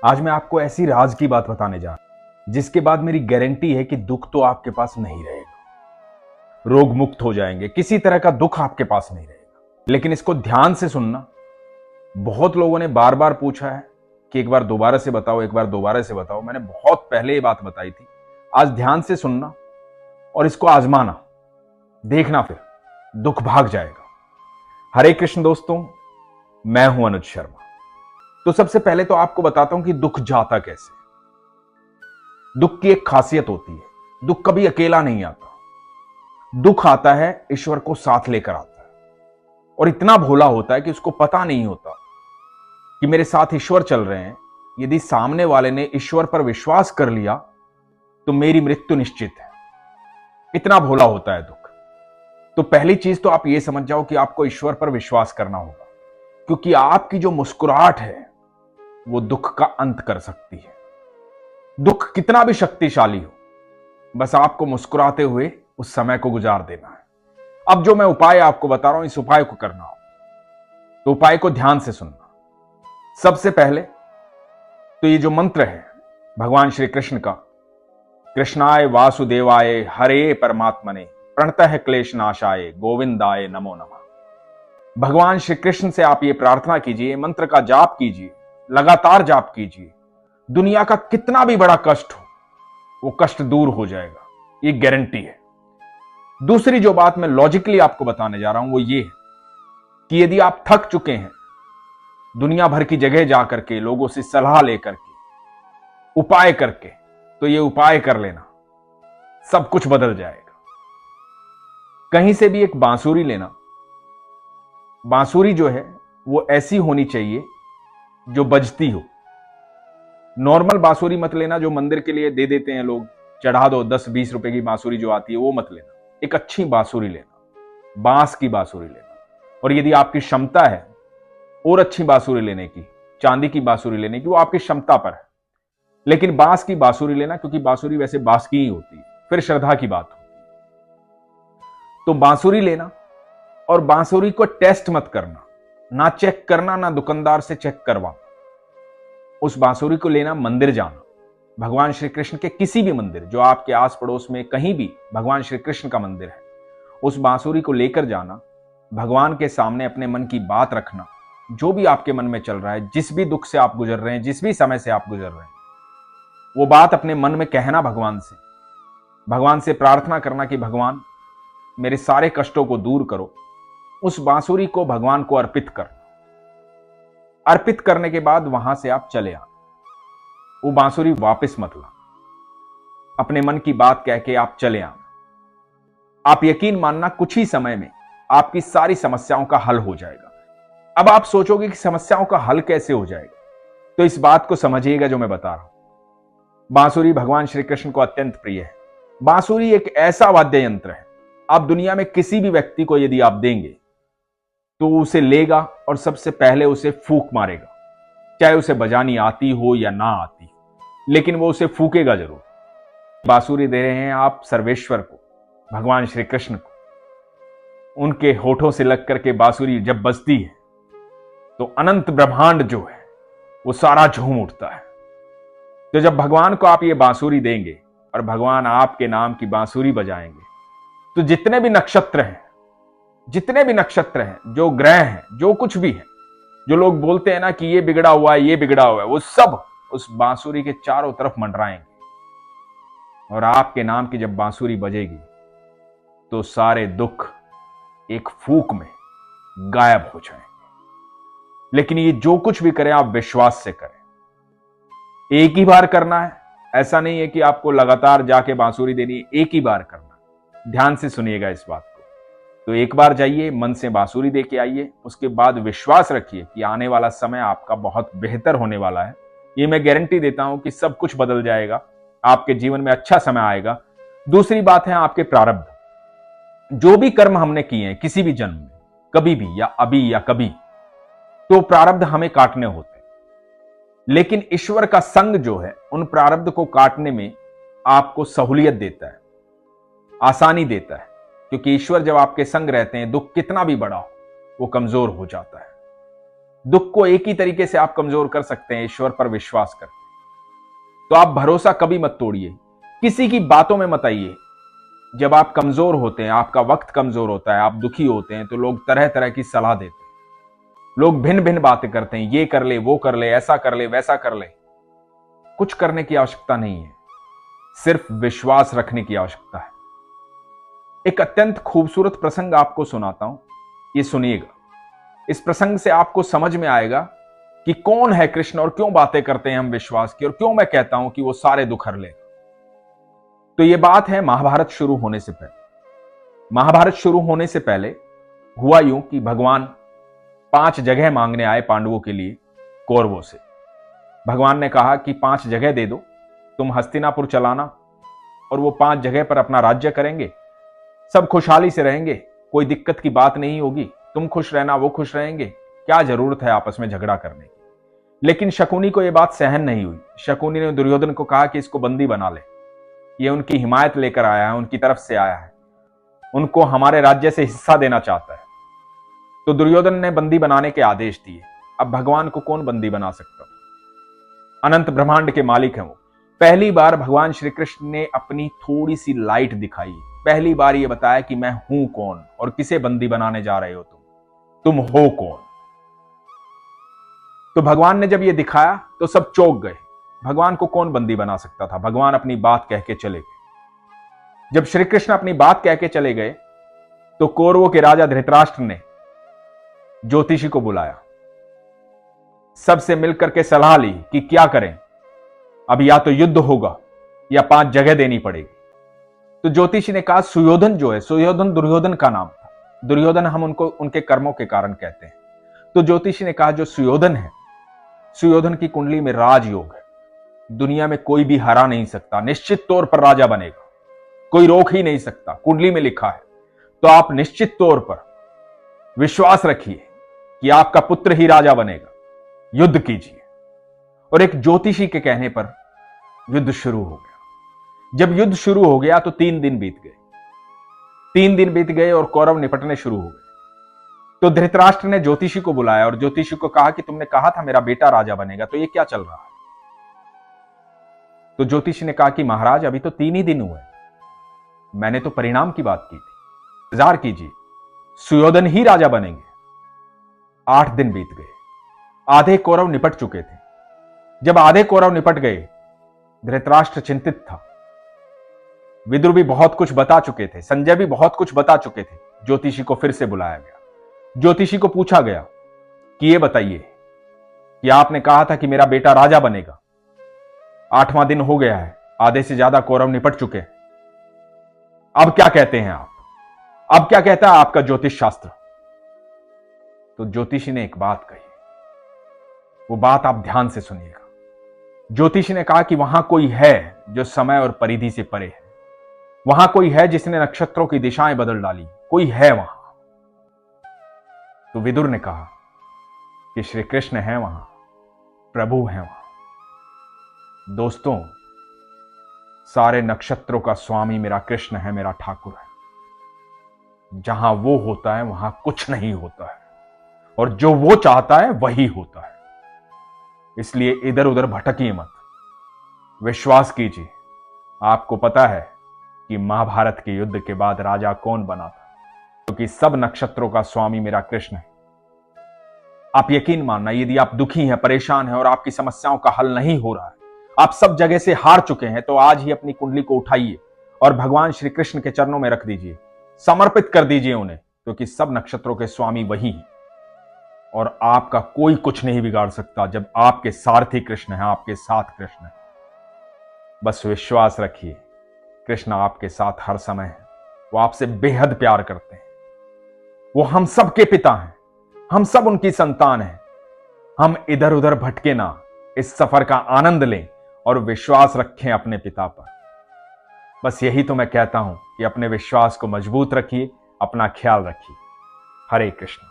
आज मैं आपको ऐसी राज की बात बताने जा रहा हूं जिसके बाद मेरी गारंटी है कि दुख तो आपके पास नहीं रहेगा। रोग मुक्त हो जाएंगे, किसी तरह का दुख आपके पास नहीं रहेगा। लेकिन इसको ध्यान से सुनना। बहुत लोगों ने बार बार पूछा है कि एक बार दोबारा से बताओ, एक बार दोबारा से बताओ। मैंने बहुत पहले ये बात बताई थी। आज ध्यान से सुनना और इसको आजमाना, देखना, फिर दुख भाग जाएगा। हरे कृष्ण दोस्तों, मैं हूं अनुज शर्मा। तो सबसे पहले तो आपको बताता हूं कि दुख जाता कैसे। दुख की एक खासियत होती है, दुख कभी अकेला नहीं आता। दुख आता है ईश्वर को साथ लेकर आता है, और इतना भोला होता है कि उसको पता नहीं होता कि मेरे साथ ईश्वर चल रहे हैं। यदि सामने वाले ने ईश्वर पर विश्वास कर लिया तो मेरी मृत्यु निश्चित है। इतना भोला होता है दुख। तो पहली चीज तो आप यह समझ जाओ कि आपको ईश्वर पर विश्वास करना होगा, क्योंकि आपकी जो मुस्कुराहट है वो दुख का अंत कर सकती है। दुख कितना भी शक्तिशाली हो, बस आपको मुस्कुराते हुए उस समय को गुजार देना है। अब जो मैं उपाय आपको बता रहा हूं, इस उपाय को करना हो तो उपाय को ध्यान से सुनना। सबसे पहले तो ये जो मंत्र है भगवान श्री कृष्ण का, कृष्णाय वासुदेवाय हरे परमात्मने प्रणतः क्लेश नाशाय गोविंदाय नमो नमः। भगवान श्री कृष्ण से आप ये प्रार्थना कीजिए, मंत्र का जाप कीजिए, लगातार जाप कीजिए। दुनिया का कितना भी बड़ा कष्ट हो, वो कष्ट दूर हो जाएगा, ये गारंटी है। दूसरी जो बात मैं लॉजिकली आपको बताने जा रहा हूं वो ये है कि यदि आप थक चुके हैं दुनिया भर की जगह जाकर के, लोगों से सलाह लेकर के, उपाय करके, तो ये उपाय कर लेना, सब कुछ बदल जाएगा। कहीं से भी एक बांसुरी लेना। बांसुरी जो है वो ऐसी होनी चाहिए जो बजती हो। नॉर्मल बांसुरी मत लेना जो मंदिर के लिए दे देते हैं लोग, चढ़ा दो 10-20 रुपए की बांसुरी जो आती है, वो मत लेना। एक अच्छी बांसुरी लेना, बांस की बांसुरी लेना। और यदि आपकी क्षमता है और अच्छी बांसुरी लेने की, चांदी की बांसुरी लेने की, वो आपकी क्षमता पर है, लेकिन बांस की बांसुरी लेना, क्योंकि बांसुरी वैसे बांस की ही होती है, फिर श्रद्धा की बात होती है। तो बांसुरी लेना, और बांसुरी को टेस्ट मत करना, ना चेक करना, ना दुकानदार से चेक करवाना। उस बांसुरी को लेना, मंदिर जाना, भगवान श्री कृष्ण के किसी भी मंदिर जो आपके आस पड़ोस में कहीं भी भगवान श्री कृष्ण का मंदिर है, उस बांसुरी को लेकर जाना, भगवान के सामने अपने मन की बात रखना, जो भी आपके मन में चल रहा है, जिस भी दुख से आप गुजर रहे हैं, जिस भी समय से आप गुजर रहे हैं, वो बात अपने मन में कहना भगवान से प्रार्थना करना कि भगवान मेरे सारे कष्टों को दूर करो। उस बांसुरी को भगवान को अर्पित कर, अर्पित करने के बाद वहां से आप चले आना। वो बांसुरी वापस मत लाना, अपने मन की बात कह के आप चले आना। आप यकीन मानना, कुछ ही समय में आपकी सारी समस्याओं का हल हो जाएगा। अब आप सोचोगे कि समस्याओं का हल कैसे हो जाएगा, तो इस बात को समझिएगा जो मैं बता रहा हूं। बांसुरी भगवान श्री कृष्ण को अत्यंत प्रिय है। बांसुरी एक ऐसा वाद्य यंत्र है, आप दुनिया में किसी भी व्यक्ति को यदि आप देंगे तो उसे लेगा और सबसे पहले उसे फूंक मारेगा, चाहे उसे बजानी आती हो या ना आती हो, लेकिन वो उसे फूकेगा जरूर। बांसुरी दे रहे हैं आप सर्वेश्वर को, भगवान श्री कृष्ण को। उनके होठों से लग करके बांसुरी जब बजती है तो अनंत ब्रह्मांड जो है वो सारा झूम उठता है। तो जब भगवान को आप ये बांसुरी देंगे और भगवान आपके नाम की बांसुरी बजाएंगे, तो जितने भी नक्षत्र हैं, जो ग्रह हैं, जो कुछ भी है, जो लोग बोलते हैं ना कि ये बिगड़ा हुआ है, ये बिगड़ा हुआ है, वो सब उस बांसुरी के चारों तरफ मंडराएंगे। और आपके नाम की जब बांसुरी बजेगी तो सारे दुख एक फूंक में गायब हो जाएंगे। लेकिन ये जो कुछ भी करें आप विश्वास से करें। एक ही बार करना है, ऐसा नहीं है कि आपको लगातार जाके बांसुरी देनी है, एक ही बार करना। ध्यान से सुनिएगा इस बात को। तो एक बार जाइए, मन से बांसुरी दे के आइए, उसके बाद विश्वास रखिए कि आने वाला समय आपका बहुत बेहतर होने वाला है। ये मैं गारंटी देता हूं कि सब कुछ बदल जाएगा, आपके जीवन में अच्छा समय आएगा। दूसरी बात है आपके प्रारब्ध। जो भी कर्म हमने किए हैं किसी भी जन्म में, कभी भी या अभी या कभी, तो प्रारब्ध हमें काटने होते हैं। लेकिन ईश्वर का संग जो है उन प्रारब्ध को काटने में आपको सहूलियत देता है, आसानी देता है, क्योंकि ईश्वर जब आपके संग रहते हैं, दुख कितना भी बड़ा हो वो कमजोर हो जाता है। दुख को एक ही तरीके से आप कमजोर कर सकते हैं, ईश्वर पर विश्वास करके। तो आप भरोसा कभी मत तोड़िए, किसी की बातों में मत आइए। जब आप कमजोर होते हैं, आपका वक्त कमजोर होता है, आप दुखी होते हैं, तो लोग तरह तरह की सलाह देते हैं, लोग भिन्न भिन्न बातें करते हैं, ये कर ले, वो कर ले, ऐसा कर ले, वैसा कर ले। कुछ करने की आवश्यकता नहीं है, सिर्फ विश्वास रखने की आवश्यकता है। एक अत्यंत खूबसूरत प्रसंग आपको सुनाता हूं, ये सुनिएगा। इस प्रसंग से आपको समझ में आएगा कि कौन है कृष्ण और क्यों बातें करते हैं हम विश्वास की, और क्यों मैं कहता हूं कि वो सारे दुख हर लेगा। तो ये बात है महाभारत शुरू होने से पहले। महाभारत शुरू होने से पहले हुआ यूं कि भगवान 5 जगह मांगने आए पांडवों के लिए कौरवों से। भगवान ने कहा कि 5 जगह दे दो, तुम हस्तिनापुर चलाना, और वो 5 जगह पर अपना राज्य करेंगे, सब खुशहाली से रहेंगे, कोई दिक्कत की बात नहीं होगी, तुम खुश रहना, वो खुश रहेंगे, क्या जरूरत है आपस में झगड़ा करने की। लेकिन शकुनी को यह बात सहन नहीं हुई। शकुनी ने दुर्योधन को कहा कि इसको बंदी बना ले, ये उनकी हिमायत लेकर आया है, उनकी तरफ से आया है, उनको हमारे राज्य से हिस्सा देना चाहता है। तो दुर्योधन ने बंदी बनाने के आदेश दिए। अब भगवान को कौन बंदी बना सकता था? अनंत ब्रह्मांड के मालिक हैं वो। पहली बार भगवान श्री कृष्ण ने अपनी थोड़ी सी लाइट दिखाई, पहली बार ये बताया कि मैं हूं कौन और किसे बंदी बनाने जा रहे हो तुम हो कौन। तो भगवान ने जब ये दिखाया तो सब चौंक गए। भगवान को कौन बंदी बना सकता था? भगवान अपनी बात कह के चले गए। जब श्री कृष्ण अपनी बात कह के चले गए तो कौरवों के राजा धृतराष्ट्र ने ज्योतिषी को बुलाया, सबसे मिलकर के सलाह ली कि क्या करें, अब या तो युद्ध होगा या 5 जगह देनी पड़ेगी। तो ज्योतिषी ने कहा सुयोधन जो है, सुयोधन दुर्योधन का नाम था, दुर्योधन हम उनको उनके कर्मों के कारण कहते हैं। तो ज्योतिषी ने कहा जो सुयोधन है, सुयोधन की कुंडली में राजयोग है, दुनिया में कोई भी हरा नहीं सकता, निश्चित तौर पर राजा बनेगा, कोई रोक ही नहीं सकता, कुंडली में लिखा है। तो आप निश्चित तौर पर विश्वास रखिए कि आपका पुत्र ही राजा बनेगा, युद्ध कीजिए। और एक ज्योतिषी के कहने पर युद्ध शुरू हो गया। जब युद्ध शुरू हो गया तो 3 दिन बीत गए। 3 दिन बीत गए और कौरव निपटने शुरू हो गए। तो धृतराष्ट्र ने ज्योतिषी को बुलाया और ज्योतिषी को कहा कि तुमने कहा था मेरा बेटा राजा बनेगा, तो ये क्या चल रहा है? तो ज्योतिषी ने कहा कि महाराज अभी तो 3 ही दिन हुए, मैंने तो परिणाम की बात की थी, इंतजार कीजिए, सुयोधन ही राजा बनेंगे। 8 दिन बीत गए, आधे कौरव निपट चुके थे। जब आधे कौरव निपट गए, धृतराष्ट्र चिंतित था। विदुर भी बहुत कुछ बता चुके थे, संजय भी बहुत कुछ बता चुके थे। ज्योतिषी को फिर से बुलाया गया। ज्योतिषी को पूछा गया कि ये बताइए कि आपने कहा था कि मेरा बेटा राजा बनेगा, 8वां दिन हो गया है, आधे से ज्यादा कौरव निपट चुके हैं, अब क्या कहते हैं आप? अब क्या कहता है आपका ज्योतिष शास्त्र? तो ज्योतिषी ने एक बात कही, वो बात आप ध्यान से सुनिएगा। ज्योतिषी ने कहा कि वहां कोई है जो समय और परिधि से परे है, वहां कोई है जिसने नक्षत्रों की दिशाएं बदल डाली, कोई है वहां। तो विदुर ने कहा कि श्री कृष्ण है वहां, प्रभु है वहां। दोस्तों, सारे नक्षत्रों का स्वामी मेरा कृष्ण है, मेरा ठाकुर है। जहां वो होता है वहां कुछ नहीं होता है, और जो वो चाहता है वही होता है। इसलिए इधर उधर भटकिए मत, विश्वास कीजिए। आपको पता है कि महाभारत के युद्ध के बाद राजा कौन बना था? क्योंकि सब नक्षत्रों का स्वामी मेरा कृष्ण है। आप यकीन मानना, यदि आप दुखी हैं, परेशान हैं और आपकी समस्याओं का हल नहीं हो रहा है, आप सब जगह से हार चुके हैं, तो आज ही अपनी कुंडली को उठाइए और भगवान श्री कृष्ण के चरणों में रख दीजिए, समर्पित कर दीजिए उन्हें, क्योंकि सब नक्षत्रों के स्वामी वही हैं और आपका कोई कुछ नहीं बिगाड़ सकता जब आपके सारथी कृष्ण है, आपके साथ कृष्ण है। बस विश्वास रखिए, कृष्ण आपके साथ हर समय है। वो आपसे बेहद प्यार करते हैं। वो हम सब के पिता हैं, हम सब उनकी संतान हैं। हम इधर उधर भटके ना, इस सफर का आनंद लें और विश्वास रखें अपने पिता पर। बस यही तो मैं कहता हूं कि अपने विश्वास को मजबूत रखिए, अपना ख्याल रखिए। हरे कृष्ण।